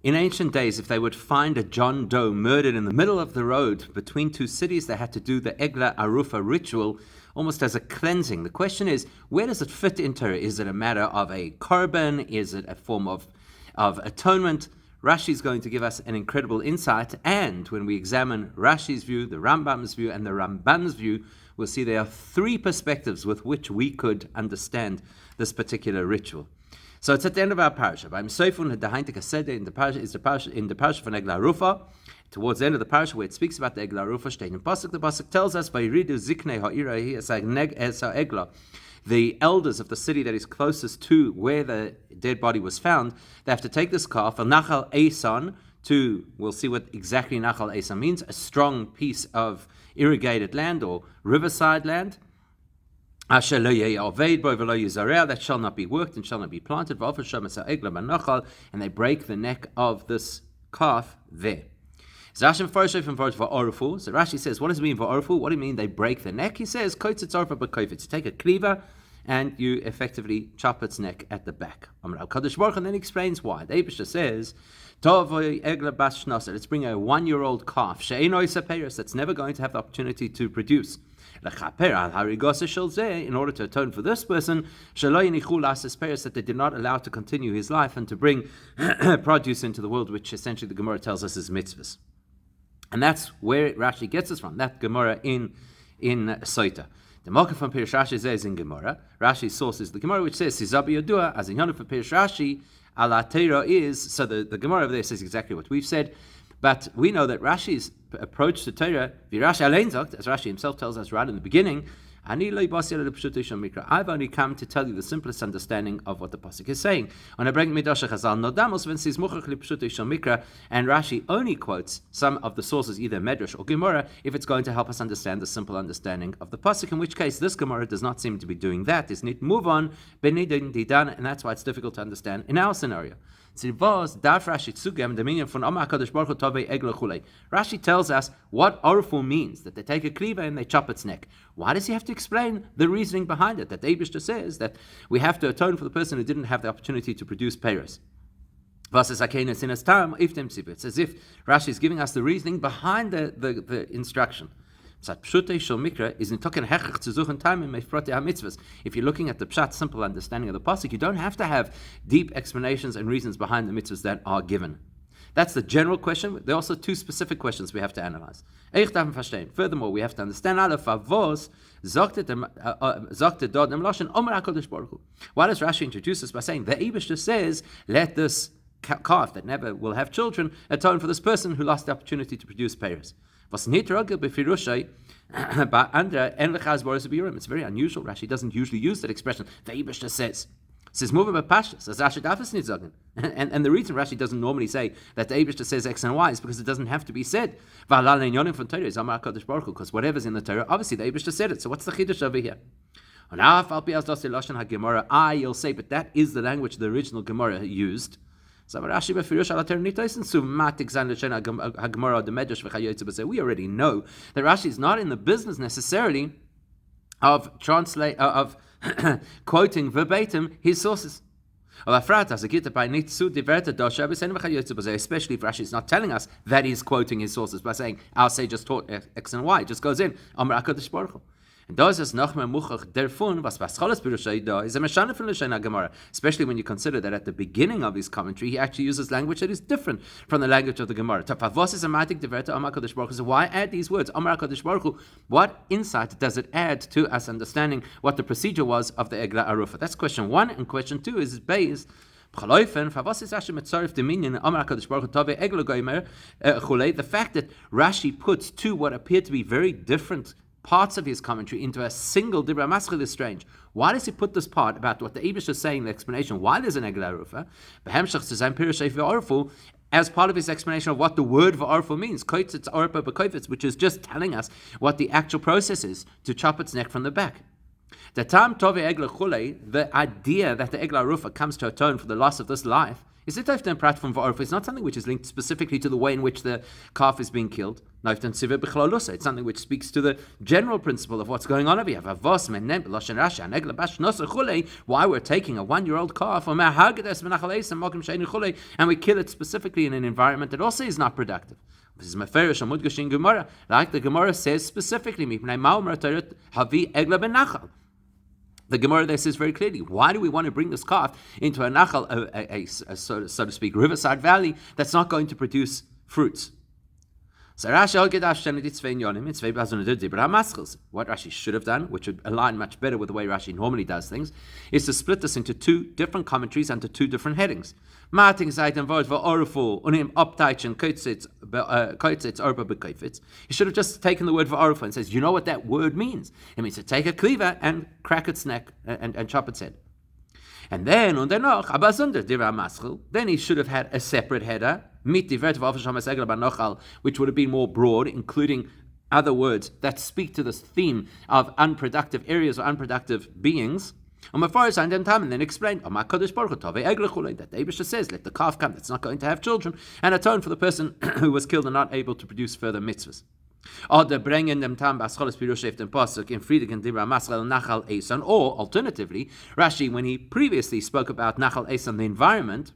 In ancient days, if they would find a John Doe murdered in the middle of the road between two cities, they had to do the Eglah Arufa ritual almost as a cleansing. The question is, where does it fit into it? Is it a matter of a korban? Is it a form of atonement? Rashi is going to give us an incredible insight, and when we examine Rashi's view, the Rambam's view, and the Ramban's view, we'll see there are three perspectives with which we could understand this particular ritual. So it's at the end of our parasha. In the parasha from Eglah Arufa, towards the end of the parasha where it speaks about the Eglah Arufa, the pasuk tells us, the elders of the city that is closest to where the dead body was found, they have to take this calf, Nachal Esan, we'll see what exactly Nachal Esan means, a strong piece of irrigated land or riverside land, that shall not be worked and shall not be planted, and they break the neck of this calf there. So Rashi says, what does it mean for Orfu? What do you mean they break the neck? He says, you take a cleaver and you effectively chop its neck at the back. And then he explains why. The Eibishter says, let's bring a 1-year-old calf that's never going to have the opportunity to produce. In order to atone for this person, that they did not allow to continue his life and to bring produce into the world, which essentially the Gemara tells us is mitzvahs. And that's where Rashi gets us from, that Gemara in Soita. The Malka from Pirish Rashi is in Gemara. Rashi's source is the Gemara, which says, Sizabi Yodua, as in Yonu for Pirish Rashi, ala Teira is, so the Gemara over there says exactly what we've said, but we know that Rashi's approach to Torah, Virashi Alein sagt, as Rashi himself tells us right in the beginning, I've only come to tell you the simplest understanding of what the pasuk is saying. And Rashi only quotes some of the sources, either Medrash or Gemara, if it's going to help us understand the simple understanding of the pasuk, in which case this Gemara does not seem to be doing that. It's nit move on, and that's why it's difficult to understand in our scenario. Rashi tells us what Orfu means, that they take a cleaver and they chop its neck. Why does he have to explain the reasoning behind it? That the Eibishter says that we have to atone for the person who didn't have the opportunity to produce peiros. It's as if Rashi is giving us the reasoning behind the instruction. If you're looking at the pshat, simple understanding of the pasuk, you don't have to have deep explanations and reasons behind the mitzvahs that are given. That's the general question. There are also two specific questions we have to analyze. Furthermore, we have to understand why does Rashi introduce us by saying the Eibishter says, let this calf that never will have children atone for this person who lost the opportunity to produce peiros. It's very unusual. Rashi doesn't usually use that expression. The Eibishter says. And the reason Rashi doesn't normally say that the Eibishter says X and Y is because it doesn't have to be said. Because whatever's in the Torah, obviously the Eibishter said it. So what's the chiddush over here? You'll say, but that is the language the original Gemara used. We already know that Rashi is not in the business necessarily of quoting verbatim his sources. Especially if Rashi is not telling us that he's quoting his sources by saying, our sages taught X and Y. It just goes in, especially when you consider that at the beginning of his commentary, he actually uses language that is different from the language of the Gemara. So why add these words? What insight does it add to us understanding what the procedure was of the Eglah Arufa? That's question one. And question two is based the fact that Rashi puts two what appear to be very different parts of his commentary into a single Dibra Maschil is strange. Why does he put this part about what the Eibishter is saying, the explanation why there's an Eglah Arufa, as part of his explanation of what the word v'arfu means, which is just telling us what the actual process is to chop its neck from the back. The idea that the Eglah Arufa comes to atone for the loss of this life Is it often platform for Arufa? It's not something which is linked specifically to the way in which the calf is being killed. It's something which speaks to the general principle of what's going on over here. Why we're taking a 1-year-old calf and we kill it specifically in an environment that also is not productive. This is like the Gemara says specifically. The Gemara there says very clearly, why do we want to bring this calf into a nachal, so to speak, riverside valley that's not going to produce fruits? So what Rashi should have done, which would align much better with the way Rashi normally does things, is to split this into 2 different commentaries under 2 different headings. He should have just taken the word for Arufa and says, you know what that word means? It means to take a cleaver and crack its neck and chop its head. And then, then he should have had a separate header, which would have been more broad, including other words that speak to this theme of unproductive areas or unproductive beings. And then explain that the Eibusha says, let the calf come that's not going to have children, and atone for the person who was killed and not able to produce further mitzvahs. Or alternatively, Rashi, when he previously spoke about Nachal Eson, the environment,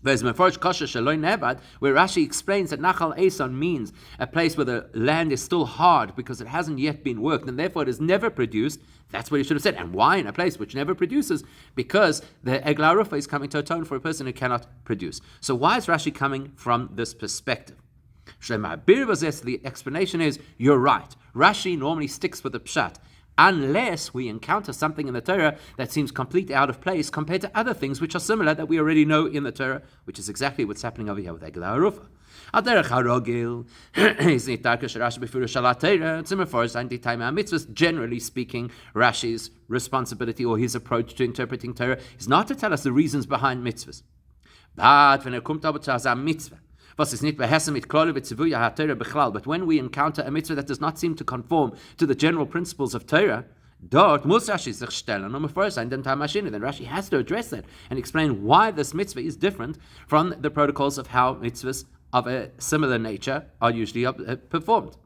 where Rashi explains that Nachal Eson means a place where the land is still hard because it hasn't yet been worked and therefore it is never produced. That's what he should have said. And why in a place which never produces? Because the Eglah Arufa is coming to atone for a person who cannot produce. So why is Rashi coming from this perspective? The explanation is, you're right. Rashi normally sticks with the pshat, unless we encounter something in the Torah that seems completely out of place compared to other things which are similar that we already know in the Torah, which is exactly what's happening over here with Eglah Arufa. Generally speaking, Rashi's responsibility or his approach to interpreting Torah is not to tell us the reasons behind mitzvahs. But when it comes to a mitzvah, but when we encounter a mitzvah that does not seem to conform to the general principles of Torah, then Rashi has to address that and explain why this mitzvah is different from the protocols of how mitzvahs of a similar nature are usually performed.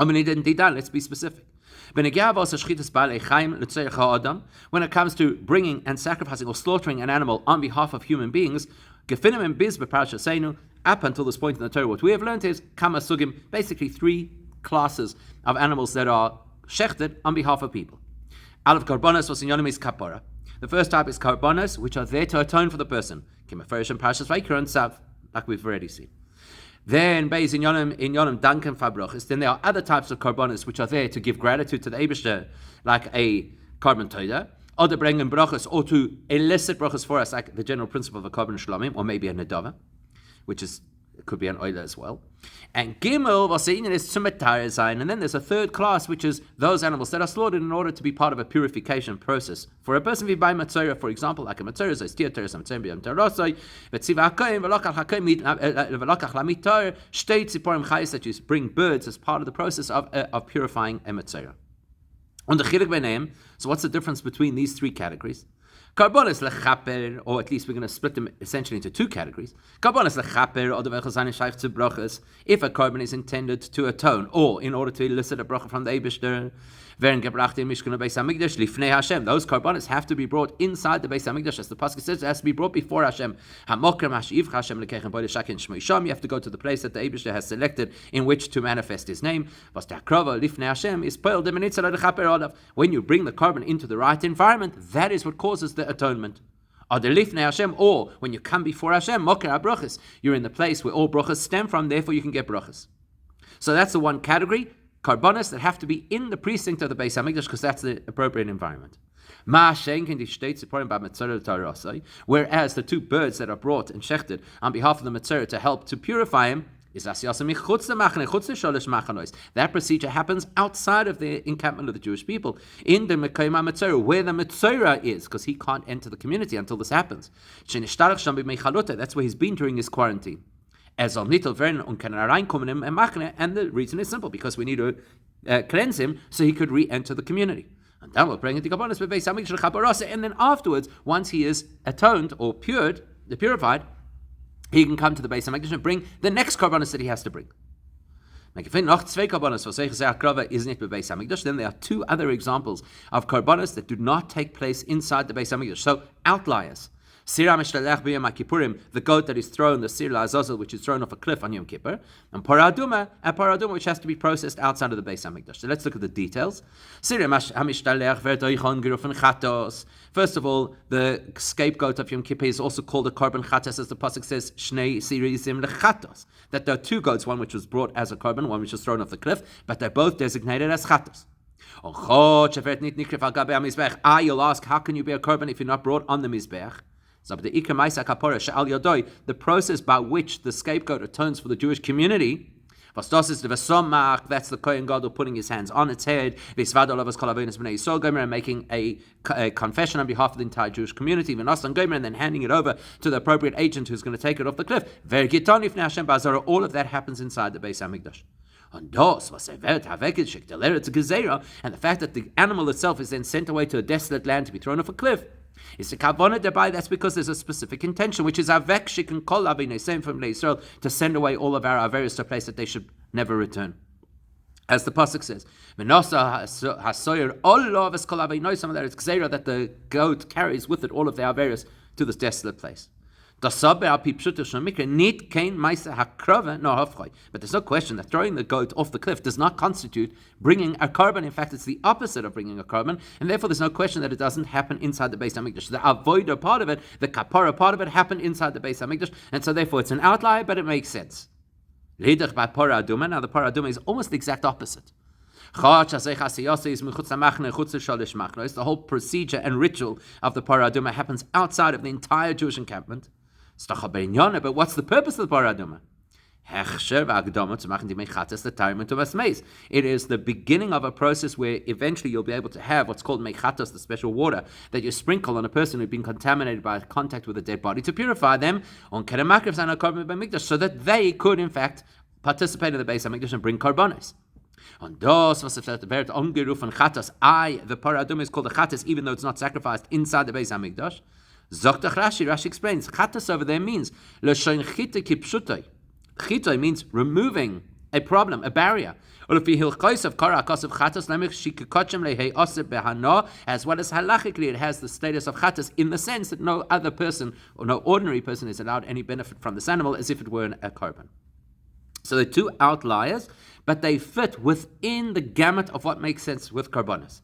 Let's be specific. When it comes to bringing and sacrificing or slaughtering an animal on behalf of human beings, up until this point in the Torah, what we have learned is kama sugim, basically 3 classes of animals that are shechted on behalf of people. Aleph karbonos was inyonim is kapara. The first type is karbonos, which are there to atone for the person. Kimaferish and parashas vayikra and sav, like we've already seen. Then beis inyonim danken fabrochis. Then there are other types of karbonos which are there to give gratitude to the Eibusher, like a carbon toida, or to bring in brachos, or to elicit brachos for us, like the general principle of a carbon shlomim, or maybe a nedava, which could be an oiler as well. And Gimel, was is Tzumetar, and then there's a third class, which is those animals that are slaughtered in order to be part of a purification process. For a person who buy matzorah, for example, like a matzorah, that you bring birds as part of the process of purifying a matzorah. On the Chelek b'neim, so what's the difference between these 3 categories? Karbonis lechaper, or at least we're going to split them essentially into 2 categories. Karbonis lechaper, or the vechazani shaykh to brachas, if a carbon is intended to atone, or in order to elicit a bracha from the Eibusher. Those karbonis have to be brought inside the Beis Hamikdash, as the pasuk says, it has to be brought before Hashem. You have to go to the place that the Eibusher has selected in which to manifest His name. When you bring the carbon into the right environment, that is what causes the atonement. Or when you come before Hashem, you're in the place where all brachas stem from, therefore you can get brachas. So that's the one category. Karbonis that have to be in the precinct of the Beis Hamikdash because that's the appropriate environment. Whereas the 2 birds that are brought and shechted on behalf of the Metzorah to help to purify him, that procedure happens outside of the encampment of the Jewish people, in the Mekayim Metzorah, where the Metzorah is, because he can't enter the community until this happens. That's where he's been during his quarantine. And the reason is simple, because we need to cleanse him so he could re-enter the community. And then we'll bring it to Kabbalah, and then afterwards, once he is atoned or pured, purified, he can come to the Beis HaMikdash and bring the next karbanos that he has to bring. Then there are two other examples of karbanos that do not take place inside the Beis HaMikdash. So outliers. The goat that is thrown, the Sir La'azazel, which is thrown off a cliff on Yom Kippur, and Paraduma, which has to be processed outside of the Beis HaMikdash. So let's look at the details. First of all, the scapegoat of Yom Kippur is also called a korban chatos, as the pasuk says, Shnei sirizim lechatos. That there are two goats, one which was brought as a korban, one which was thrown off the cliff, but they're both designated as chatos. You'll ask, how can you be a korban if you're not brought on the mizbech? So the process by which the scapegoat atones for the Jewish community, that's the Kohen Gadol putting his hands on its head, and making a confession on behalf of the entire Jewish community, and then handing it over to the appropriate agent who's going to take it off the cliff. All of that happens inside the Beis HaMikdash. And the fact that the animal itself is then sent away to a desolate land to be thrown off a cliff is the kavana thereby. That's because there's a specific intention, which is avek shikon kol avinesem from Israel, to send away all of our avarius to a place that they should never return. As the pasuk says, hasoyer olav es kol avinoisam, that it's gzeira that the goat carries with it all of the avarius to this desolate place. But there's no question that throwing the goat off the cliff does not constitute bringing a korban. In fact, it's the opposite of bringing a korban, and therefore there's no question that it doesn't happen inside the Beis HaMikdash. The avodah part of it, the kapara part of it, happened inside the Beis HaMikdash, and so therefore it's an outlier, but it makes sense. Now the para aduma is almost the exact opposite. The whole procedure and ritual of the para aduma happens outside of the entire Jewish encampment. But what's the purpose of the paraduma? It is the beginning of a process where eventually you'll be able to have what's called mechatos, the special water that you sprinkle on a person who's been contaminated by contact with a dead body to purify them so that they could in fact participate in the Beis HaMikdash and bring karbanos. The paraduma is called a chatas even though it's not sacrificed inside the Beis HaMikdash. Rashi explains, chatas over there means chita means removing a problem, a barrier. As well as halachically, it has the status of chatas in the sense that no other person or no ordinary person is allowed any benefit from this animal as if it were a korban. So they're two outliers, but they fit within the gamut of what makes sense with karbanos.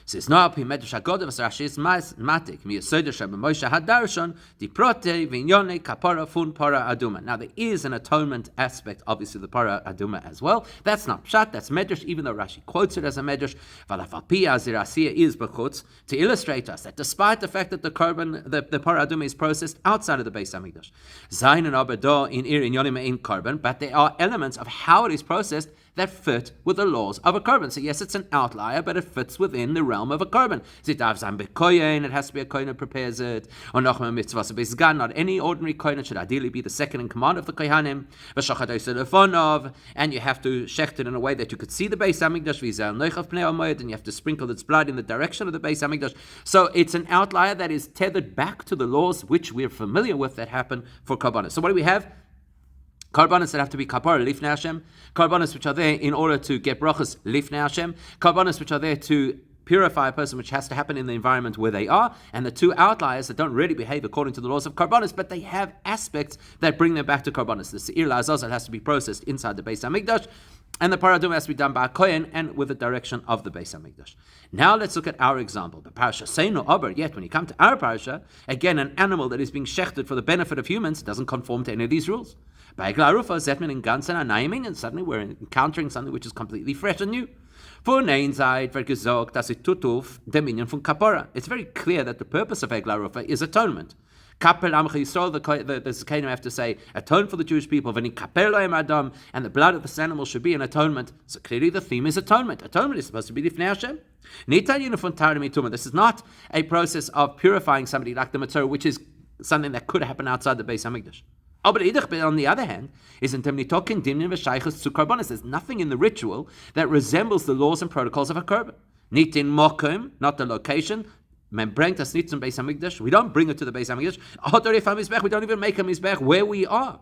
Says no, Medrash Hagodah Rashi is matik miyasoder Moshe Hadarshan diprote vinyone kapara fun para aduma. Now there is an atonement aspect, obviously the para aduma as well. That's not pshat, that's medrash, even though Rashi quotes it as a medrash. Valafapia zirasiya is bechutz to illustrate us that despite the fact that the korban, the para aduma is processed outside of the Beis HaMikdash, zayin and abedah in ir inyonim in korban, but there are elements of how it is processed that fit with the laws of a korban. So yes, it's an outlier, but it fits within the realm of a korban. It has to be a kohen who prepares it. Not any ordinary kohen, it should ideally be the second in command of the kohanim. And you have to shecht it in a way that you could see the Beis HaMikdash, and you have to sprinkle its blood in the direction of the Beis HaMikdash. So it's an outlier that is tethered back to the laws which we're familiar with that happen for korbanos. So what do we have? Karbanos that have to be kapara lifnei Hashem, karbanos which are there in order to get brachas lifnei Hashem, karbanos which are there to purify a person, which has to happen in the environment where they are, and the two outliers that don't really behave according to the laws of karbanos, but they have aspects that bring them back to karbanos. The seir la'azazel has to be processed inside the Beis HaMikdash, and the paraduma has to be done by a kohen and with the direction of the Beis HaMikdash. Now let's look at our example. The parasha seinu aber, yet when you come to our parasha, again an animal that is being shechted for the benefit of humans doesn't conform to any of these rules. By Eglah Arufa, Zetman and Gansen are naiming, and suddenly we're encountering something which is completely fresh and new. It's very clear that the purpose of Eglah Arufa is atonement. The Zakanim have to say, atone for the Jewish people, and the blood of this animal should be an atonement. So clearly the theme is atonement. Atonement is supposed to be lifnei Hashem. This is not a process of purifying somebody like the Matzor, which is something that could happen outside the Beis HaMikdash. But on the other hand, there's nothing in the ritual that resembles the laws and protocols of a korban. Nitin mokum, not the location. Men brengt das nicht zum Beis Hamikdash. We don't bring it to the Beis Hamikdash. We don't even make a mizbech where we are.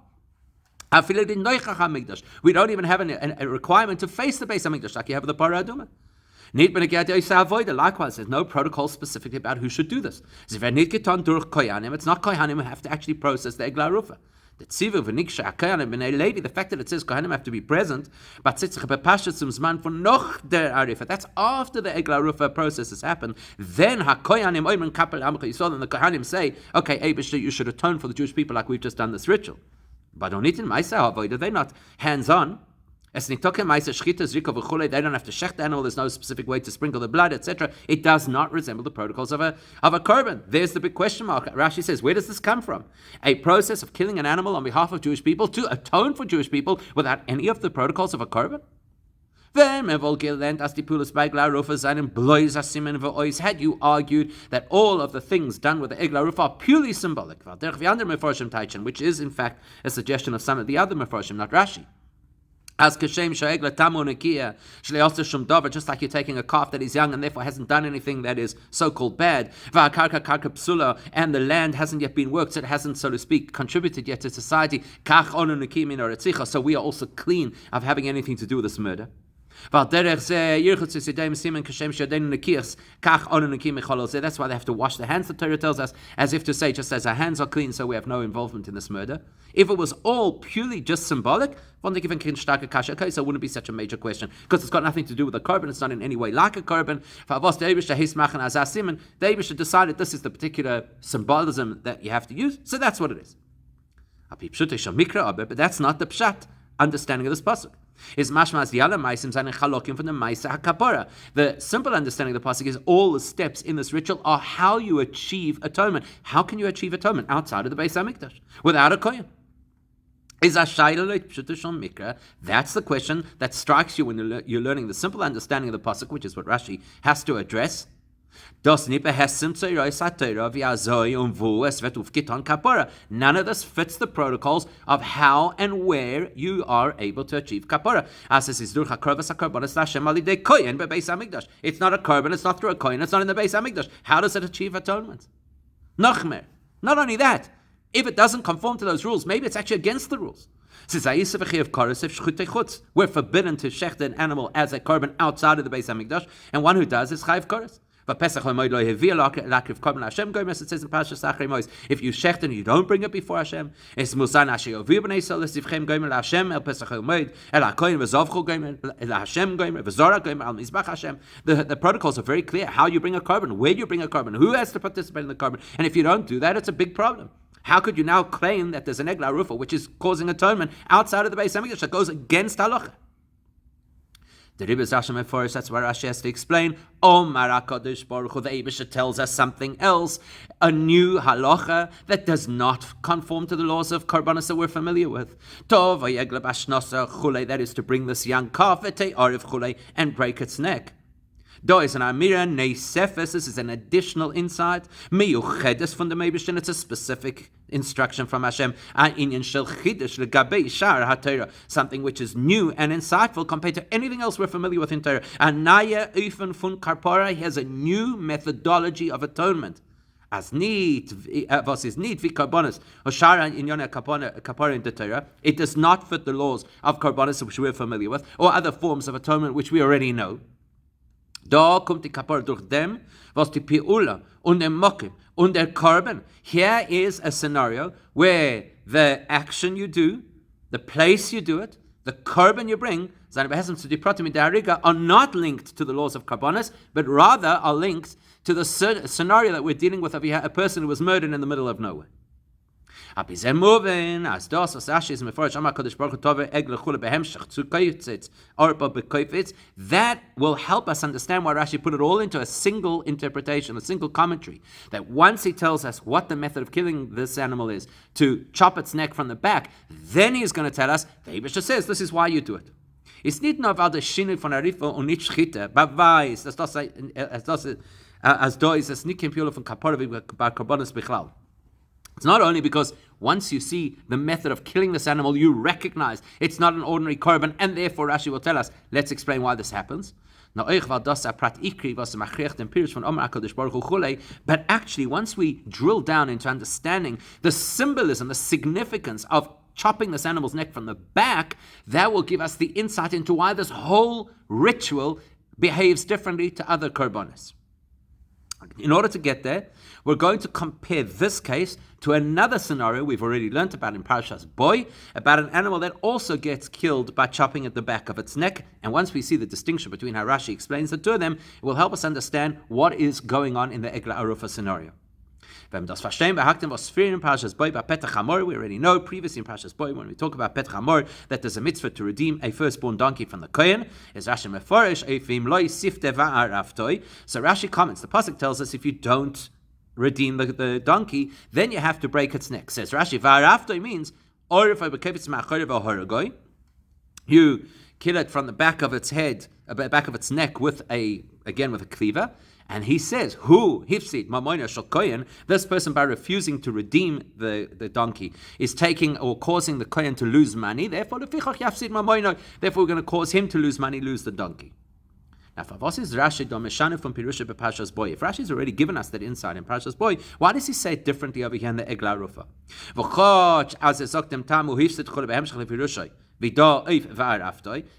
We don't even have a requirement to face the Beis Hamikdash like you have the Parah Adumah. Likewise, there's no protocol specifically about who should do this. It's not kohanim who have to actually process the Eglah Arufa. The fact that it says kohanim have to be present, but that's after the Eglah Arufa process has happened. Then you saw them, the kohanim say, okay, you should atone for the Jewish people like we've just done this ritual. But they're not hands-on. They don't have to shecht the animal, there's no specific way to sprinkle the blood, etc. It does not resemble the protocols of a korban. There's the big question mark. Rashi says, where does this come from? A process of killing an animal on behalf of Jewish people to atone for Jewish people without any of the protocols of a korban? Had you argued that all of the things done with the Eglah Arufa are purely symbolic, which is in fact a suggestion of some of the other Mefarshim, not Rashi. As kashem sha'egla tamu nekiya shle'oster shum davar, just like you're taking a calf that is young and therefore hasn't done anything that is so-called bad, va'karka karka psula, and the land hasn't yet been worked, so it hasn't, so to speak, contributed yet to society. Kach onu nekiya min oretzicha, so we are also clean of having anything to do with this murder. That's why they have to wash their hands, the Torah tells us, as if to say, just as our hands are clean, so we have no involvement in this murder. If it was all purely just symbolic, so it wouldn't be such a major question, because it's got nothing to do with a korban, it's not in any way like a korban. The Eibishter decided this is the particular symbolism that you have to use, so that's what it is. But that's not the pshat understanding of this pasuk. Is mashma as the other maisim zayin chalokim from the maisa hakapara. The simple understanding of the pasuk is all the steps in this ritual are how you achieve atonement. How can you achieve atonement outside of the Beis Hamikdash without a kohen? Is that's the question that strikes you when you're learning the simple understanding of the pasuk, which is what Rashi has to address. None of this fits the protocols of how and where you are able to achieve kapara. It's not a korban, it's not through a kohen, it's not in the Beis Hamikdash. How does it achieve atonement? Nachmer. Not only that, if it doesn't conform to those rules, maybe it's actually against the rules. We're forbidden to shecht an animal as a korban outside of the Beis Hamikdash, and one who does is chayiv koros. But Pesach Hamoed lo hevia lakiv korban Hashem goyim, as it says in Parashas Achrei Mos. If you shecht and you don't bring it before Hashem, it's musan asher yoviu b'nei Yisrael lesivchem goyim Hashem el Pesach Hamoed el hakoyin v'zovchu goyim el Hashem goyim v'zora goyim al mizbach Hashem. The protocols are very clear. How you bring a korban, where you bring a korban, who has to participate in the korban, and if you don't do that, it's a big problem. How could you now claim that there's an Eglah Arufa which is causing atonement outside of the Beis Hamikdash that goes against halacha? The Rebbe Zashem Mephorish, that's where Rashi has to explain. Omar HaKadosh Baruch Hu, the Eibusha tells us something else, a new halacha that does not conform to the laws of korbanos that we're familiar with. Tov vayegla b'shnasa chulei, that is to bring this young calf v'tei ariv chulei and break its neck. Do is an amira neisefes. This is an additional insight. Miyuchedes from the Meibushin. It's a specific instruction from Hashem. Inyan shel chidesh legabei shar haTorah. Something which is new and insightful compared to anything else we're familiar with in Torah. Anaya ufen fun karpora. He has a new methodology of atonement. As need, was is need vi karbonos oshara in yona kapara in the Torah. It does not fit the laws of karbonos which we're familiar with, or other forms of atonement which we already know. Da kommt die Kapara durch dem, was die Pi'ula und der Mokim und der Korban. Here is a scenario where the action you do, the place you do it, the korban you bring, are not linked to the laws of karbonos, but rather are linked to the scenario that we're dealing with of a person who was murdered in the middle of nowhere. That will help us understand why Rashi put it all into a single interpretation, a single commentary. That once he tells us what the method of killing this animal is, to chop its neck from the back, then he's going to tell us, the Eibusha says, this is why you do it. It's nicht nur weil der Schiene von Arifa und nicht Schritte, but weiß, as do is es nicht kein Pure von Kapara wie bei Karbonos Bichlal. It's not only because once you see the method of killing this animal, you recognize it's not an ordinary korban, and therefore Rashi will tell us, let's explain why this happens. But actually, once we drill down into understanding the symbolism, the significance of chopping this animal's neck from the back, that will give us the insight into why this whole ritual behaves differently to other korbanos. In order to get there, we're going to compare this case to another scenario we've already learned about in Parashas Boy, about an animal that also gets killed by chopping at the back of its neck. And once we see the distinction between how Rashi explains the two of them, it will help us understand what is going on in the Eglah Arufa scenario. We already know previously in Parashas Boy, when we talk about Petach Hamor, that there's a mitzvah to redeem a firstborn donkey from the Kohen. So Rashi comments, the pasuk tells us if you don't redeem the donkey, then you have to break its neck. Says Rashi, Va'araftoi means you kill it from the back of its head, back of its neck with a cleaver. And he says, who hifsid mamoina shel kohen, this person by refusing to redeem the donkey is taking or causing the kohen to lose money. Therefore, lefichach yafsid mamoina. Therefore, we're going to cause him to lose money, lose the donkey. Now, from Pirusha Parashas Boy, if Rashi's already given us that insight in Parashas Boy, why does he say it differently over here in the Eglah Arufa?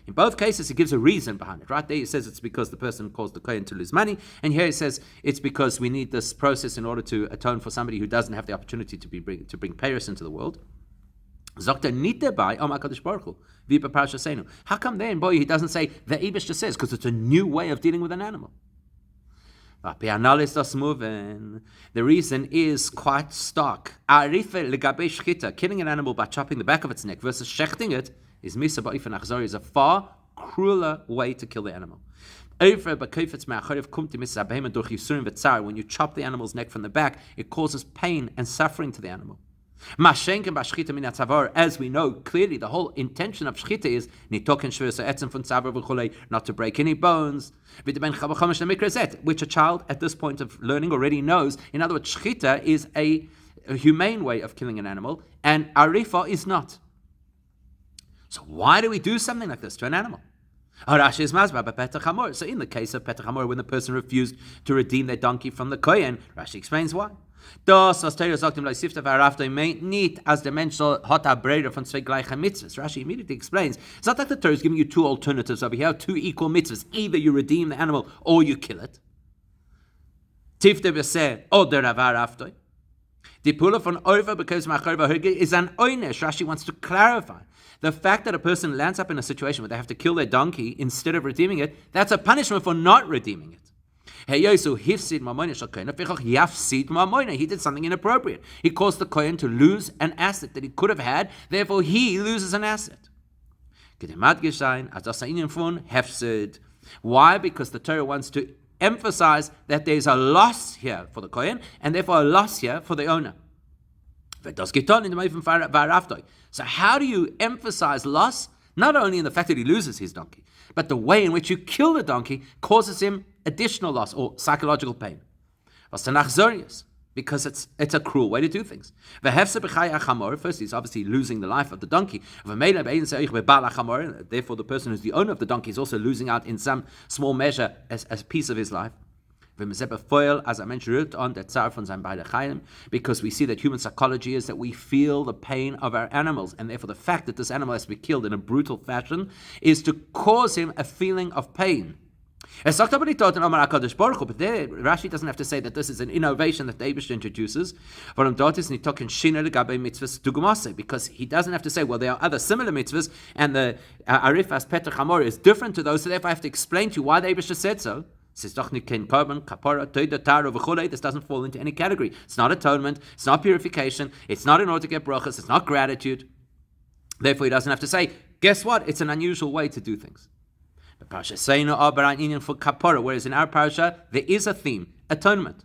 In both cases, he gives a reason behind it. Right there, he says it's because the person caused the kohen to lose money, and here he says it's because we need this process in order to atone for somebody who doesn't have the opportunity to bring Paris into the world. How come there in Boy he doesn't say the Eibush just says, because it's a new way of dealing with an animal? The reason is quite stark. Killing an animal by chopping the back of its neck versus shechting it is a far crueler way to kill the animal. When you chop the animal's neck from the back, it causes pain and suffering to the animal. As we know clearly, the whole intention of shchita is not to break any bones, which a child at this point of learning already knows. In other words, shchita is a humane way of killing an animal, and arifa is not. So why do we do something like this to an animal? So in the case of Petach Hamor, when the person refused to redeem their donkey from the kohen, Rashi explains why. Rashi immediately explains, it's not like the Torah is giving you two alternatives over here, two equal mitzvahs. Either you redeem the animal or you kill it. The pula von over because is an oynesh. Rashi wants to clarify the fact that a person lands up in a situation where they have to kill their donkey instead of redeeming it. That's a punishment for not redeeming it. He did something inappropriate. He caused the kohen to lose an asset that he could have had. Therefore, he loses an asset. Why? Because the Torah wants to emphasize that there's a loss here for the kohen, and therefore a loss here for the owner. So how do you emphasize loss? Not only in the fact that he loses his donkey, but the way in which you kill the donkey causes him additional loss or psychological pain. Because it's a cruel way to do things. First, he's obviously losing the life of the donkey. Therefore, the person who's the owner of the donkey is also losing out in some small measure as a piece of his life. As I mentioned, because we see that human psychology is that we feel the pain of our animals, and therefore the fact that this animal has to be killed in a brutal fashion is to cause him a feeling of pain. But there, Rashi doesn't have to say that this is an innovation that the Eibush introduces. Because he doesn't have to say, well, there are other similar mitzvahs, and the Arifas Petach Hamor is different to those, so therefore I have to explain to you why the Eibush just said so. This doesn't fall into any category. It's not atonement, it's not purification, it's not in order to get brachas, it's not gratitude. Therefore, he doesn't have to say, guess what? It's an unusual way to do things. Whereas in our parasha, there is a theme, atonement.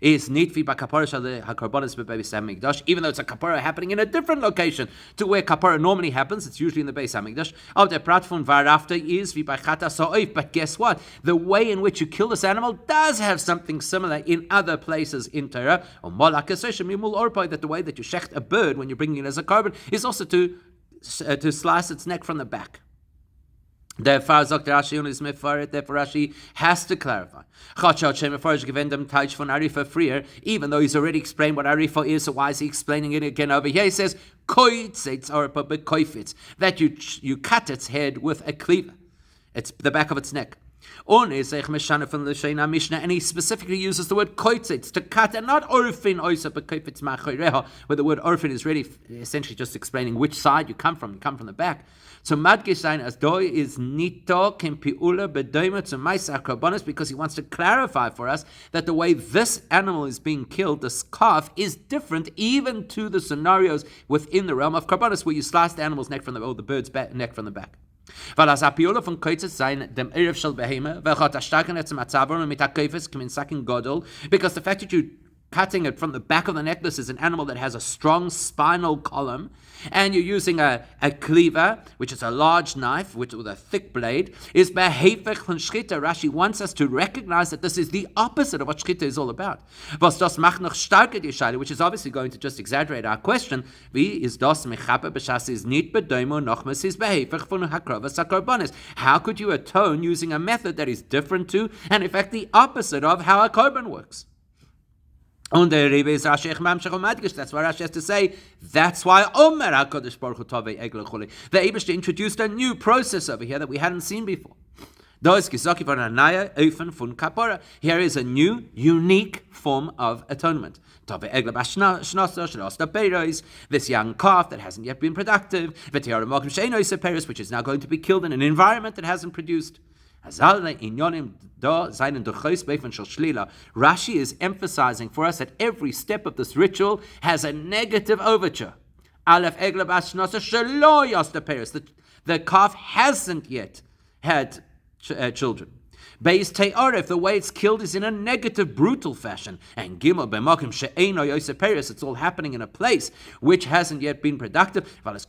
Is nitvi ba kapara shale hakarbonis bebeis hamikdash, even though it's a kapara happening in a different location to where kapara normally happens. It's usually in the Beis Hamikdash. Of the pratfun varafta is v'bachata so'if. But guess what? The way in which you kill this animal does have something similar in other places in Torah. That the way that you shecht a bird when you're bringing it as a carbon is also to to slice its neck from the back. Therefore, Rashi has to clarify. Even though he's already explained what Arifa is, so why is he explaining it again over here? He says, that you cut its head with a cleaver. It's the back of its neck. And he specifically uses the word koitzitz, to cut, and not orfin oisa, but koitzitz machoreha, where the word orfin is really essentially just explaining which side you come from. You come from the back. So madgish sein as doi is nito kim piula bedoima to ma'aseh karbanos, because he wants to clarify for us that the way this animal is being killed, this calf, is different even to the scenarios within the realm of karbanos, where you slice the animal's neck from the, or the bird's neck from the back. Because the fact that you cutting it from the back of the neck, this is an animal that has a strong spinal column, and you're using a cleaver, which is a large knife with a thick blade, is behefech von shchita. Rashi wants us to recognize that this is the opposite of what shchita is all about. Was das macht noch starker die Scheide, which is obviously going to just exaggerate our question. Wie is das mechaper b'shas is nit bedoimo nochmas is behefech von hakrovas hakorbanis. How could you atone using a method that is different to, and in fact the opposite of, how a korban works? Und der Rebbe is Rashi Echmamshech Omadgish. That's why Rashi has to say, that's why Omer HaKadosh Baruch Hu Tovei Eglah Chuli. The Eibishter introduced a new process over here that we hadn't seen before. Here is a new, unique form of atonement. This young calf that hasn't yet been productive, which is now going to be killed in an environment that hasn't produced. Rashi is emphasizing for us that every step of this ritual has a negative overture. The calf hasn't yet had children. Beis Te'aref, the way it's killed is in a negative, brutal fashion. And Gimel B'makim She'eino Yosef Peres, it's all happening in a place which hasn't yet been productive. Because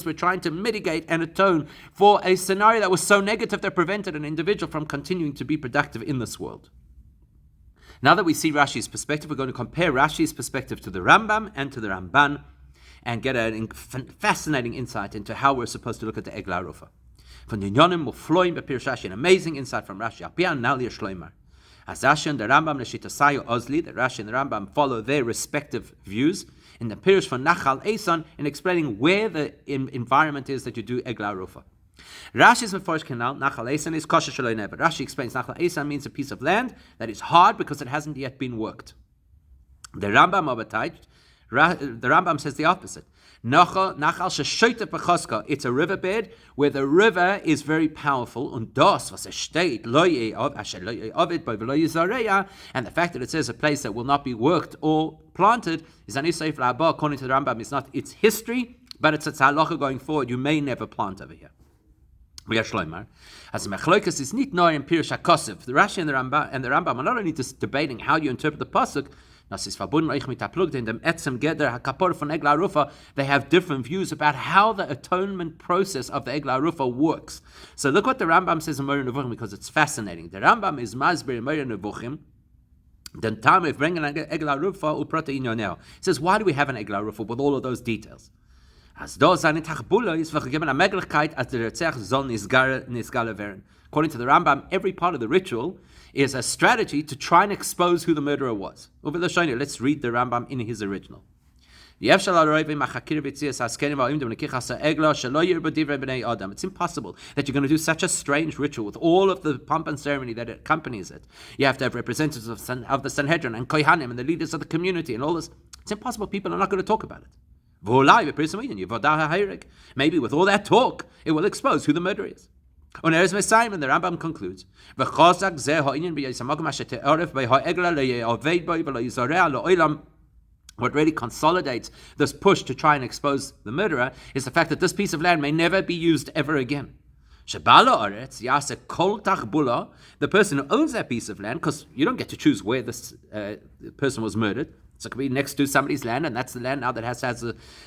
we're trying to mitigate and atone for a scenario that was so negative that prevented an individual from continuing to be productive in this world. Now that we see Rashi's perspective, we're going to compare Rashi's perspective to the Rambam and to the Ramban and get a fascinating insight into how we're supposed to look at the Eglah Arufa. Von den Yonim Mufloim bepirish Rashi, an amazing insight from Rashi. Apian Nalia Shloimar. As Rashi and the Rambam Leshitasayu Ozli, the Rashi and the Rambam follow their respective views in the Pirish von Nachal Eson in explaining where the environment is that you do Eglah Arufa. Rashi's Meforish Canal, Nachal Eson is Kosher Shaloi Never. Rashi explains Nachal Eson means a piece of land that is hard because it hasn't yet been worked. The Rambam the Rambam says the opposite. It's a riverbed where the river is very powerful. And the fact that it says a place that will not be worked or planted is according to the Rambam, it's not its history, but it's a halacha going forward. You may never plant over here. As mechloikas is not nor in Pirush HaKosef. The Rashi and the Rambam are not only just debating how you interpret the pasuk. They have different views about how the atonement process of the Eglah Arufa works. So look what the Rambam says in Moreh Nevuchim, because it's fascinating. The Rambam is masbir in Moreh Nevuchim. He says, why do we have an Eglah Arufa with all of those details? According to the Rambam, every part of the ritual is a strategy to try and expose who the murderer was. Let's read the Rambam in his original. It's impossible that you're going to do such a strange ritual with all of the pomp and ceremony that accompanies it. You have to have representatives of the Sanhedrin and Kohanim and the leaders of the community and all this. It's impossible. People are not going to talk about it. Maybe with all that talk, it will expose who the murderer is. And the Rambam concludes, what really consolidates this push to try and expose the murderer is the fact that this piece of land may never be used ever again. The person who owns that piece of land, because you don't get to choose where this person was murdered, so it could be next to somebody's land, and that's the land now that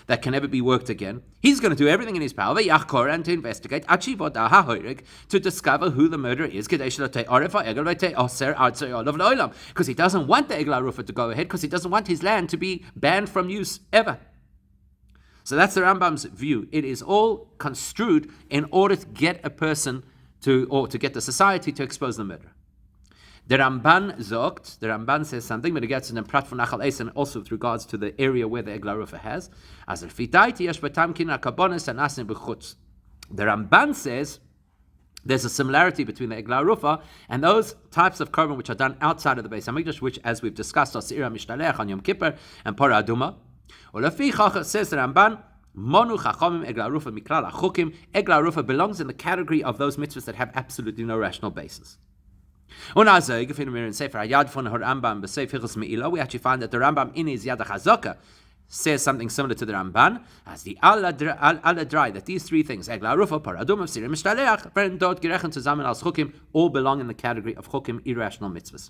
that can never be worked again. He's going to do everything in his power and to investigate to discover who the murderer is, because he doesn't want the Eglah Arufa to go ahead, because he doesn't want his land to be banned from use ever. So that's the Rambam's view. It is all construed in order to get a person to get the society to expose the murderer. The Ramban says something, but it gets in the Prat von Nachal Eisen also with regards to the area where the Eglah Arufa has. The Ramban says there's a similarity between the Eglah Arufa and those types of korban which are done outside of the Beis Hamikdash, which, as we've discussed, are Seira Mishtalech on Yom Kippur and Parah Aduma. Says the Ramban, Monu Chachamim Eglah Arufa Miklal HaChukim. Eglah Arufa belongs in the category of those mitzvahs that have absolutely no rational basis. We actually find that the Rambam in his Yad HaChazaka says something similar to the Ramban, as the Aladrai, that these three things, Eglah Arufa, Parah Aduma, Seira Mishtalech, Veren dort gerechnet zusammen als Chukim, all belong in the category of Chukim, irrational mitzvahs.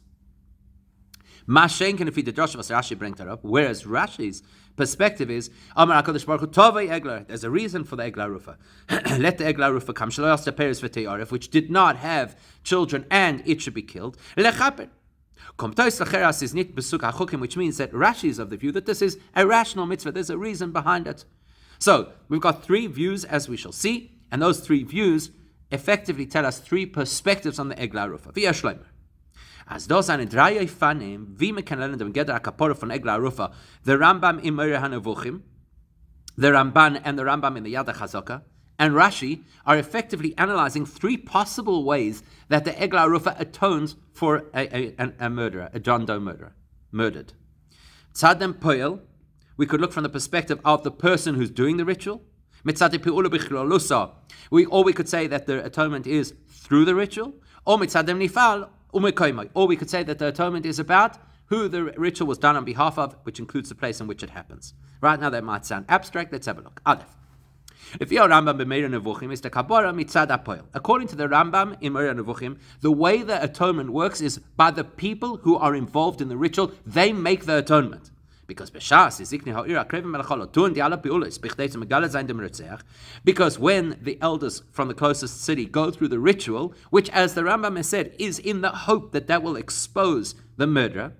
Mashenken, if he did Joshua, Rashi brings that up, whereas Rashi's perspective is, Amar HaKadosh Baruch Hu, Tovei Eglah, there's a reason for the Eglah Arufa. Let the Eglah Arufa come, Shelo Yasta Peres V'Te'aref, which did not have children, and it should be killed. Lechaper. Komtois Lacheras is nit besuk HaChukim, which means that Rashi is of the view that this is a rational mitzvah, there's a reason behind it. So, we've got three views, as we shall see, and those three views effectively tell us three perspectives on the Eglah Arufa. V'yeh Shleimer. As those are in drei Fanim, wie man kann lernen dem Gedder HaKapora von Eglah Arufa, the Rambam in Moreh HaNevuchim, the Ramban and the Rambam in the Yad HaChazaka, and Rashi are effectively analyzing three possible ways that the Eglah Arufa atones for a murderer, a John Doe murderer, murdered. Tzadem Poel, we could look from the perspective of the person who's doing the ritual. Mitzadem Pe'ula B'chlolusa, or we could say that the atonement is through the ritual, or Mitzadem Nifal, or we could say that the atonement is about who the ritual was done on behalf of, which includes the place in which it happens. Right now that might sound abstract. Let's have a look. Aleph. If your Rambam b'Meir Nevuchim is the kabara mitzad apoil. According to the Rambam in Meir Nevuchim, the way the atonement works is by the people who are involved in the ritual. They make the atonement. Because when the elders from the closest city go through the ritual, which, as the Rambam has said, is in the hope that will expose the murderer,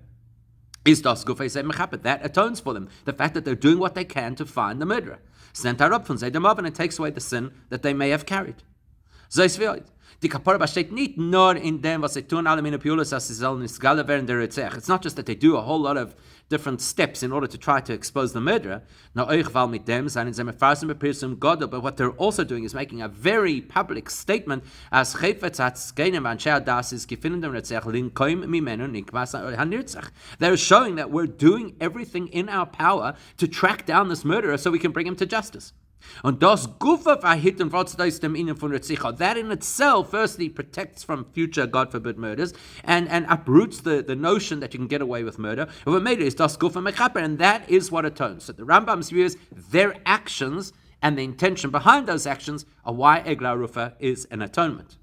that atones for them. The fact that they're doing what they can to find the murderer. And it takes away the sin that they may have carried. Die Kapara besteht nicht nur in dem, was sie tun, alle meine Piulas, als sie sollen ins Galle werden der Retzech. It's not just that they do a whole lot of different steps in order to try to expose the murderer. No, euch weil mit dem, seinen sie mefarsen bepirsum Gott, but what they're also doing is making a very public statement, as Chayfetz hat skeinem anshea das is gefunden dem Retzech, linkoim mimenu nikmas hanirzach. They're showing that we're doing everything in our power to track down this murderer so we can bring him to justice. And das Gufa verhitten Vrotzdais dem Ihnen von Retzicha. That in itself, firstly, protects from future, God forbid, murders, and uproots the notion that you can get away with murder. Is das Gufa mechaper, and that is what atones. So the Rambam's view is their actions and the intention behind those actions are why Eglah Arufa is an atonement.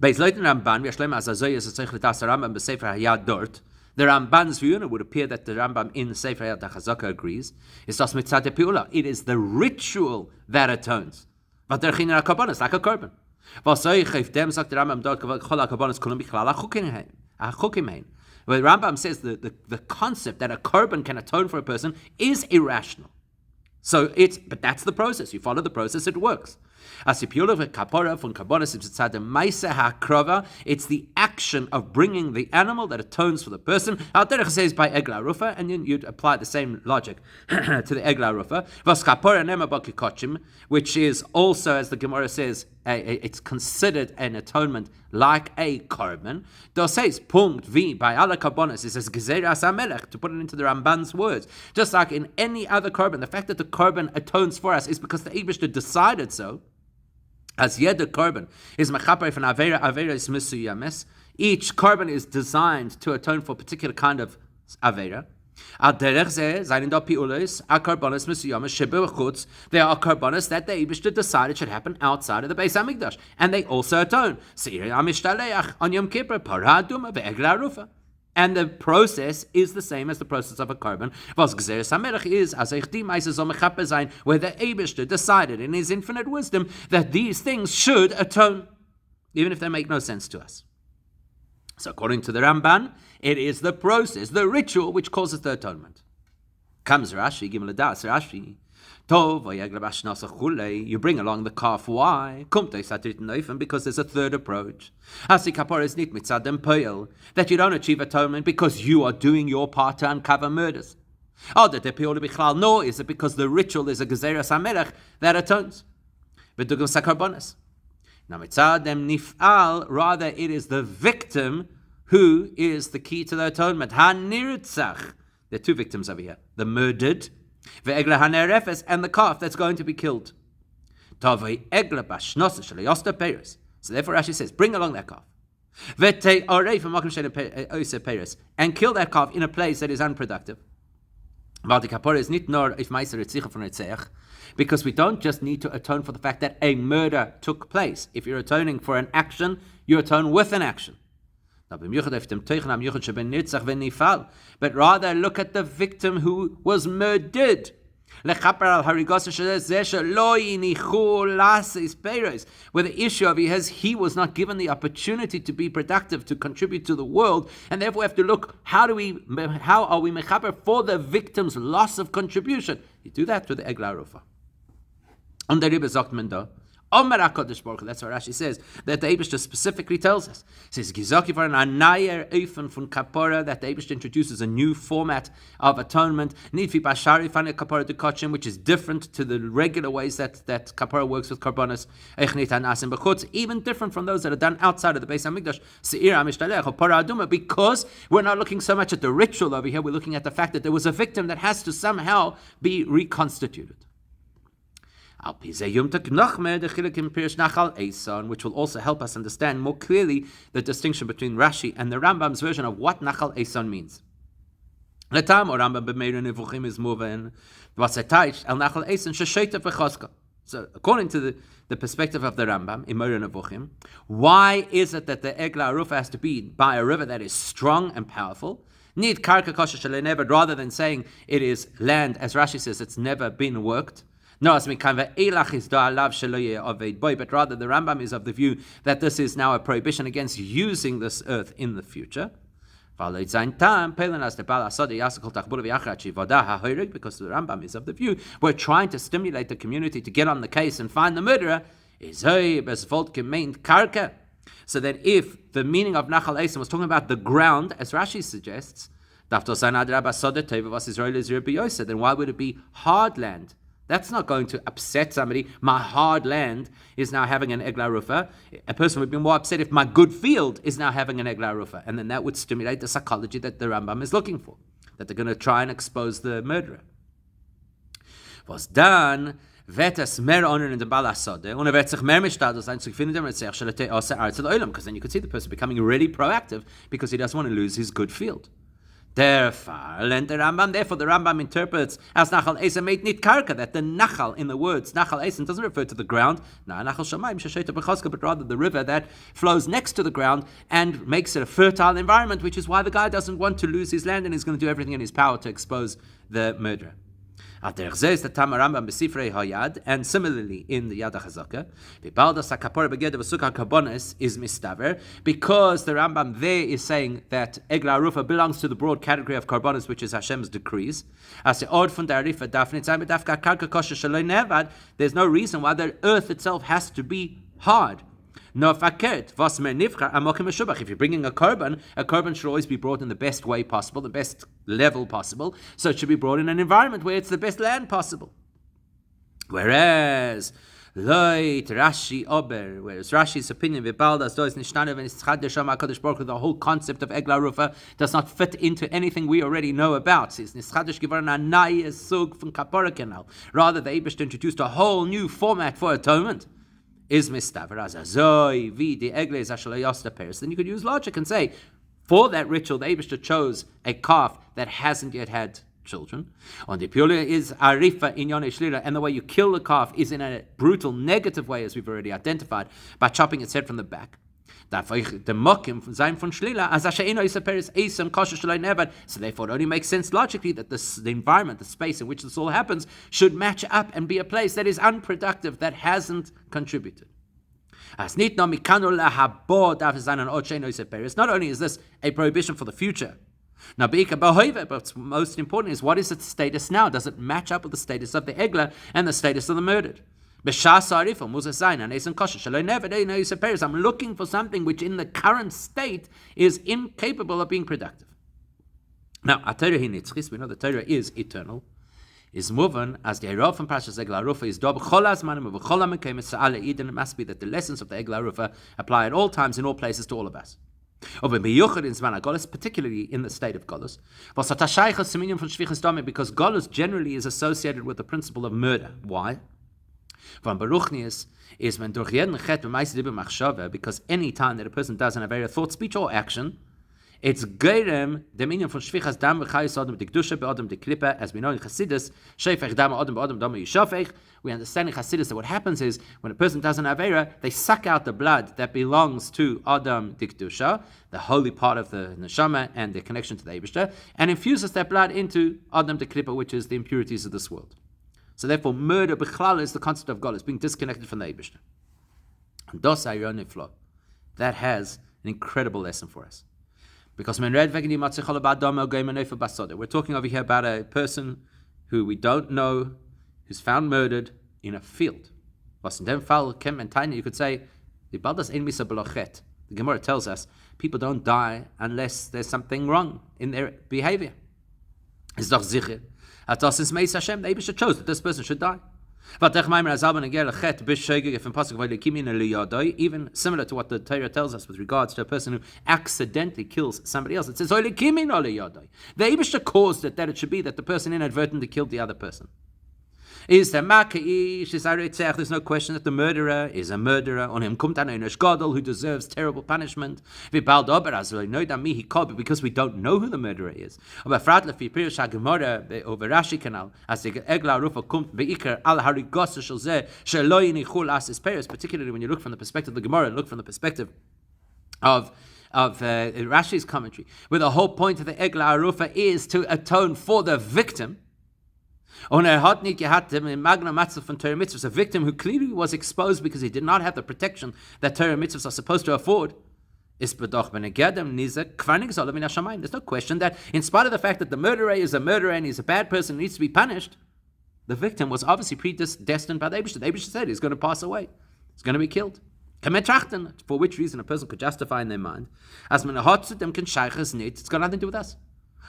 Beis Leuten Ramban, wie Shleim Azazoy is a Tzech L'tas Rambam b'Sefer Hayad dort. The Ramban's view, and it would appear that the Rambam in the Sefer Yad HaChazaka agrees, is das mitzad pe'ula. It is the ritual that atones. But der chiner ha'karbonos, like a korban. V'asoi dem sagt the Rambam dort chol ha'karbonos kulum bichlal ha'chukim hein. Well, the Rambam says the concept that a korban can atone for a person is irrational. But that's the process. You follow the process, it works. It's the action of bringing the animal that atones for the person. Al derech says by Eglah Arufa, and then you'd apply the same logic to the Eglah Arufa. Which is also, as the Gemara says, it's considered an atonement like a korban. It says punkt v by ala karbonos. It says gezeras hamelech, to put it into the Ramban's words. Just like in any other korban, the fact that the korban atones for us is because the Eibishter decided so. As yeder korban is mechaper from avera is misuyames. Each korban is designed to atone for a particular kind of avera. Al derech zeh zayin da piulos a korbanos misuyames shebu chutz. There are korbanos that the Eibishter decided should happen outside of the Beis Hamikdash, and they also atone. Seira amishtalech on Yom Kippur Parah Aduma ve'Eglah Arufa. And the process is the same as the process of a korban. Was Gzeres HaMelech is, as Eichdim Eises Omechape Zayin, where the Eibishter decided in his infinite wisdom that these things should atone, even if they make no sense to us. So according to the Ramban, it is the process, the ritual, which causes the atonement. Comes Rashi, Gimel Adas, Rashi, You bring along the calf. Why? Because there's a third approach. That you don't achieve atonement because you are doing your part to uncover murders. Nor is it because the ritual is a gezeras hamelech that atones. Rather, it is the victim who is the key to the atonement. There are two victims over here: the murdered, Eglah Arufa, and the calf that's going to be killed. So therefore Rashi says, bring along that calf. And kill that calf in a place that is unproductive. Because we don't just need to atone for the fact that a murder took place. If you're atoning for an action, you atone with an action. But rather look at the victim who was murdered. Where the issue of he was not given the opportunity to be productive, to contribute to the world, and therefore we have to look, how are we mechaper for the victim's loss of contribution? You do that through the Eglah Arufa. On the Rebbe sagt man da, that's what Rashi says, that the Eibishter specifically tells us. It says, that the Eibishter introduces a new format of atonement, which is different to the regular ways that kapara works with karbonos, even different from those that are done outside of the Beis HaMikdash, because we're not looking so much at the ritual over here, we're looking at the fact that there was a victim that has to somehow be reconstituted. Which will also help us understand more clearly the distinction between Rashi and the Rambam's version of what Nachal Eson means. So according to the perspective of the Rambam in Moreh Nevuchim, why is it that the Eglah Arufa has to be by a river that is strong and powerful? Rather than saying it is land, as Rashi says, it's never been worked. No, but rather the Rambam is of the view that this is now a prohibition against using this earth in the future. Because the Rambam is of the view we're trying to stimulate the community to get on the case and find the murderer. So that if the meaning of Nachal Eson was talking about the ground, as Rashi suggests, then why would it be hard land? That's not going to upset somebody. My hard land is now having an Eglah Arufa. A person would be more upset if my good field is now having an Eglah Arufa. And then that would stimulate the psychology that the Rambam is looking for, that they're going to try and expose the murderer. Was dann wird es mehr honor in the Balasode, und wird sich mehr mishtadel sein zu finden dem Retzach shel te'aseh aretz ha'olam, because then you could see the person becoming really proactive because he doesn't want to lose his good field. Therefore, the Rambam interprets as Nachal Eson made nit karka, that the Nachal in the words Nachal Eson doesn't refer to the ground, Nachal Shamayim shesheta b'chaska, but rather the river that flows next to the ground and makes it a fertile environment, which is why the guy doesn't want to lose his land and he's going to do everything in his power to expose the murderer. And similarly in the Yad HaChazaka, is mistaver, because the Rambam there is saying that Eglah Arufa belongs to the broad category of karbonos, which is Hashem's decrees. There's no reason why the earth itself has to be hard. No fakert, was mer nivchar amokim meshubach. If you're bringing a carbon should always be brought in the best way possible, the best level possible. So it should be brought in an environment where it's the best land possible. Whereas Rashi's opinion, the whole concept of Eglah Arufa does not fit into anything we already know about. Rather, the Eibishter introduced a whole new format for atonement. Is mistaver as azoi vi the egles ashaloyasta peris. Then you could use logic and say, for that ritual, the Eibishter chose a calf that hasn't yet had children. On the purely is arifa in yonei shlila, and the way you kill the calf is in a brutal, negative way, as we've already identified, by chopping its head from the back. So therefore, it only makes sense logically that the environment, the space in which this all happens, should match up and be a place that is unproductive, that hasn't contributed. Not only is this a prohibition for the future, Now, but what's most important is, what is its status now? Does it match up with the status of the Eglah and the status of the murdered? I'm looking for something which in the current state is incapable of being productive. Now, we know the Torah is eternal, is moving as the Herav from Parshas Eglah Arufa is dob chol hazmanim uv'chol ha'mekom etza'al eden. It must be that the lessons of the Eglah Arufa apply at all times, in all places, to all of us. Particularly in the state of Golus, because Golus generally is associated with the principle of murder. Why? From Baruchnius is when because any time that a person does an avera, thought, speech, or action, it's gerem the meaning from shvichas dam v'chayis adam dekdusha be'adam deklipa, as we know in Chassidus, shefech dam adam be'adam dam yishafech. We understand in Chassidus that what happens is, when a person does an avera, they suck out the blood that belongs to adam dekdusha, the holy part of the neshama and the connection to the Eibishter, and infuses that blood into adam deklipa, which is the impurities of this world. So therefore, murder b'chlal is the concept of God, is being disconnected from the Eibishter. And dos ayroniflo, that has an incredible lesson for us. Because we're talking over here about a person who we don't know, who's found murdered in a field. You could say, the Gemara tells us people don't die unless there's something wrong in their behavior. It's doch sicher. The Eibishter chose that this person should die. Even similar to what the Torah tells us with regards to a person who accidentally kills somebody else. It says, the Eibishter caused it, that it should be that the person inadvertently killed the other person. There's no question that the murderer is a murderer. On him kommt an Einesh Gadol who deserves terrible punishment. Because we don't know who the murderer is. Over Rashi canal, as the Eglah Arufa kommt beikar al harigos shel zeh shelo yinichul asis peres. Particularly when you look from the perspective of the Gemara, look from the perspective of Rashi's commentary, where the whole point of the Eglah Arufa is to atone for the victim. A victim who clearly was exposed because he did not have the protection that Torah mitzvahs are supposed to afford. There's no question that, in spite of the fact that the murderer is a murderer and he's a bad person and needs to be punished, the victim was obviously predestined by the Eibishter. The Eibishter said he's going to pass away, he's going to be killed. For which reason a person could justify in their mind, it's got nothing to do with us.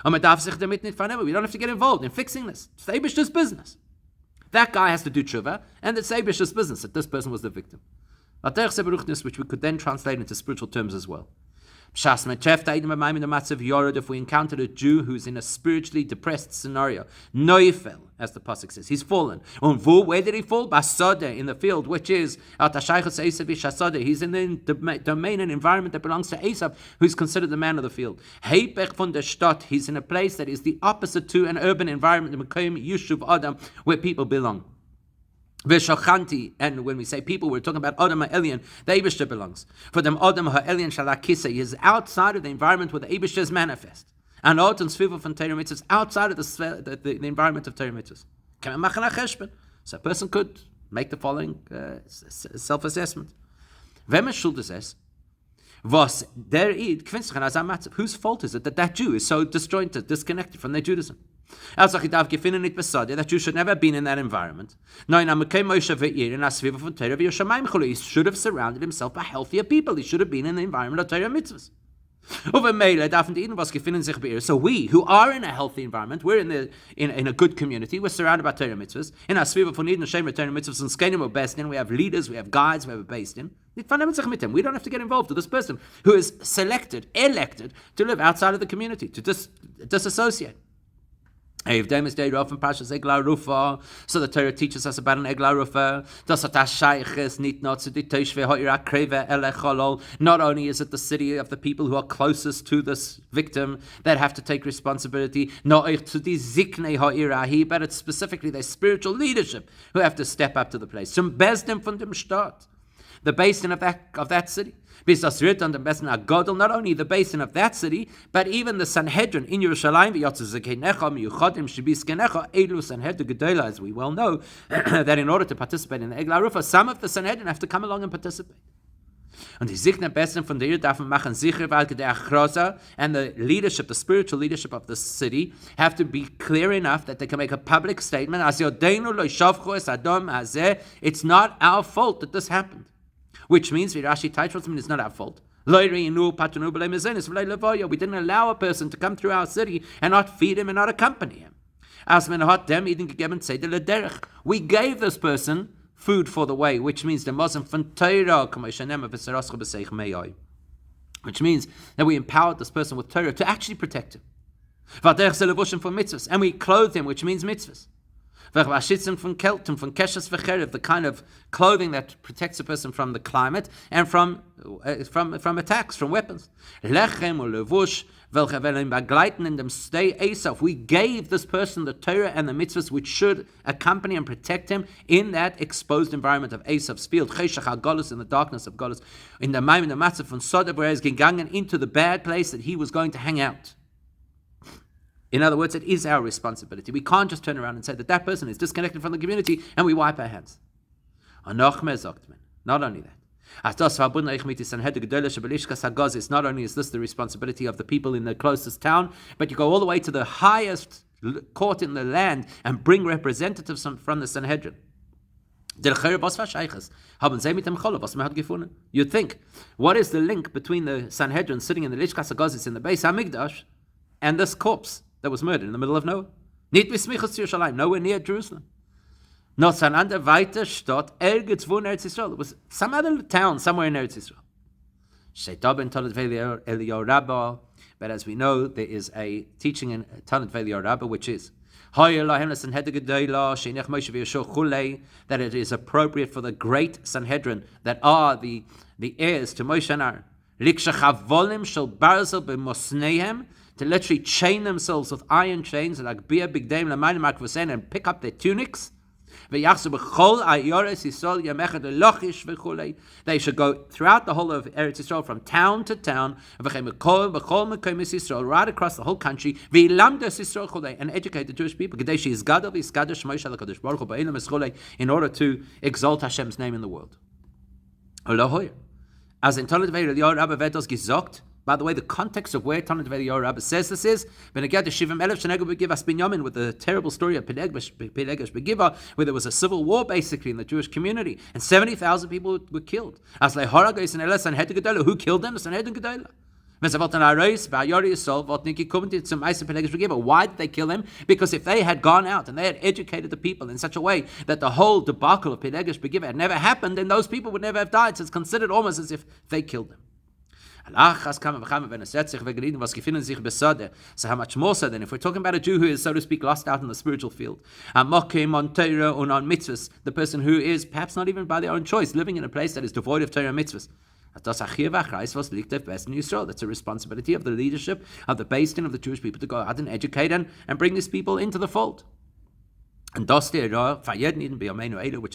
We don't have to get involved in fixing this. It's the Eibishter's business. That guy has to do tshuva, and it's the Eibishter's business that this person was the victim. Which we could then translate into spiritual terms as well. If we encountered a Jew who's in a spiritually depressed scenario, noifel, as the pasuk says, he's fallen. Where did he fall? Basode, in the field, which is he's in the domain and environment that belongs to Esav, who's considered the man of the field. He's in a place that is the opposite to an urban environment, where people belong. And when we say people, we're talking about Adam HaElyon, the Eibishter belongs. For them, Adam HaElyon Shalakisa is outside of the environment where the Eibishter is manifest. And Otan Sviva from Torah Mitzvahs outside of the environment of Torah Mitzvahs. So a person could make the following self-assessment. Whose fault is it that Jew is so disjointed, disconnected from their Judaism? That Jew should never have been in that environment. He should have surrounded himself by healthier people. He should have been in the environment of Torah mitzvahs. So we, who are in a healthy environment, we're in a good community, we're surrounded by Torah mitzvahs. In our Sviva for Nid and Shem Torah mitzvahs and Skenim or Bestin, we have leaders, we have guides, we have a based in. We don't have to get involved with this person who is elected to live outside of the community, to disassociate. So the Torah teaches us about an Eglah Arufa. Not only is it the city of the people who are closest to this victim that have to take responsibility, but it's specifically their spiritual leadership who have to step up to the place. The basin of that city. Not only the basin of that city, but even the Sanhedrin in Yerushalayim, as we well know, that in order to participate in the Eglah Arufa, some of the Sanhedrin have to come along and participate. Und die Sichtner Besten von der darf man machen sicher, weil der Achrosa and the leadership, the spiritual leadership of the city, have to be clear enough that they can make a public statement, it's not our fault that this happened. Which means, it's not our fault. We didn't allow a person to come through our city and not feed him and not accompany him. We gave this person food for the way, which means the Muslim which means that we empowered this person with Torah to actually protect him. And we clothed him, which means mitzvahs. The kind of clothing that protects a person from the climate and from attacks, from weapons. We gave this person the Torah and the mitzvahs which should accompany and protect him in that exposed environment of Esav's field, in the darkness of Golus, in the Maim, in the Matzah von Sodom, where he's gegangen into the bad place that he was going to hang out. In other words, it is our responsibility. We can't just turn around and say that that person is disconnected from the community and we wipe our hands. Not only that. It's not only is this the responsibility of the people in the closest town, but you go all the way to the highest court in the land and bring representatives from the Sanhedrin. You'd think, what is the link between the Sanhedrin sitting in the Lishkas HaGazis in the Beis HaMikdash and this corpse that was murdered in the middle of nowhere? Nowhere near Jerusalem. Not an andere weite Stadt, ergens wo in Eretz Yisrael. It was some other town somewhere in Eretz Yisrael. But as we know, there is a teaching in Tanit V'Eliyahu Rabbah, which is that it is appropriate for the great Sanhedrin that are the heirs to Moshe and Aaron, to literally chain themselves with iron chains and pick up their tunics. They should go throughout the whole of Eretz Yisrael, from town to town, right across the whole country, and educate the Jewish people in order to exalt Hashem's name in the world. As in Tanit V'Eliyahu Rabbah wird das gesagt. By the way, the context of where Tanit V'Eliyahu Rabbah says this is with the terrible story of Pelegesh Begiva, where there was a civil war basically in the Jewish community, and 70,000 people were killed. Who killed them? The Sanhedrin Gedolah. Why did they kill them? Because if they had gone out and they had educated the people in such a way that the whole debacle of Pelegesh Begiva had never happened, then those people would never have died. So it's considered almost as if they killed them. So how much more so than if we're talking about a Jew who is, so to speak, lost out in the spiritual field, on mitzvahs, the person who is perhaps not even by their own choice living in a place that is devoid of Torah and mitzvahs. That's a responsibility of the leadership of the Beis Din of the Jewish people to go out and educate and bring these people into the fold. And which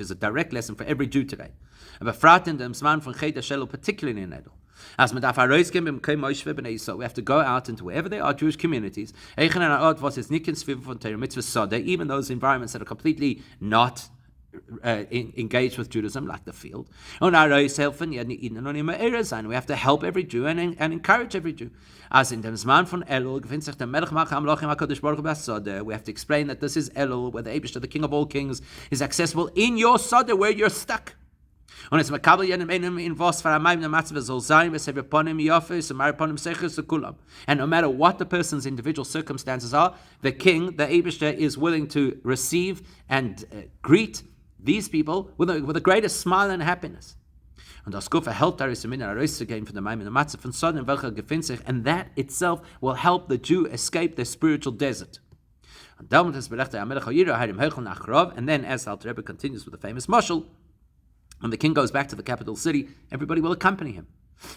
is a direct lesson for every Jew today. Particularly in Edel. We have to go out into wherever there are Jewish communities, even those environments that are completely not engaged with Judaism, like the field. We have to help every Jew and encourage every Jew. As in dem Zman von Elul, we have to explain that this is Elul, where the Eibishter, the King of all kings, is accessible in your Sodeh, where you're stuck. And no matter what the person's individual circumstances are, the king, the Eibishter, is willing to receive and greet these people with the greatest smile and happiness. And das Kufa helped again for the Maim and the Matzah von Sodom, and that itself will help the Jew escape their spiritual desert. And then, as the Alter Rebbe continues with the famous mashal, when the king goes back to the capital city, everybody will accompany him.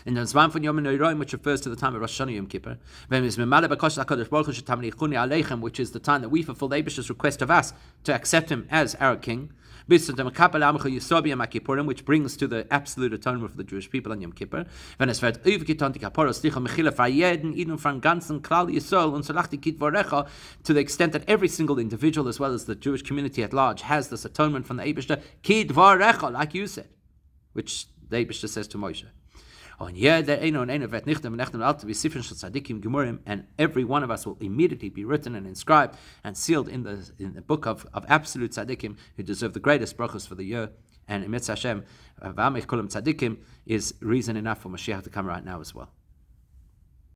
In the Zman von Yom Noiraim, which refers to the time of Rosh Hashanah Yom Kippur, which is the time that we fulfill the Eibishter's request of us to accept him as our king, which brings to the absolute atonement for the Jewish people on Yom Kippur, to the extent that every single individual, as well as the Jewish community at large, has this atonement from the Eibishter, like you said, which the Eibishter says to Moshe. And every one of us will immediately be written and inscribed and sealed in the book of absolute tzaddikim who deserve the greatest brachos for the year. And Emetz Hashem, V'amich Kulam Tzaddikim is reason enough for Mashiach to come right now as well.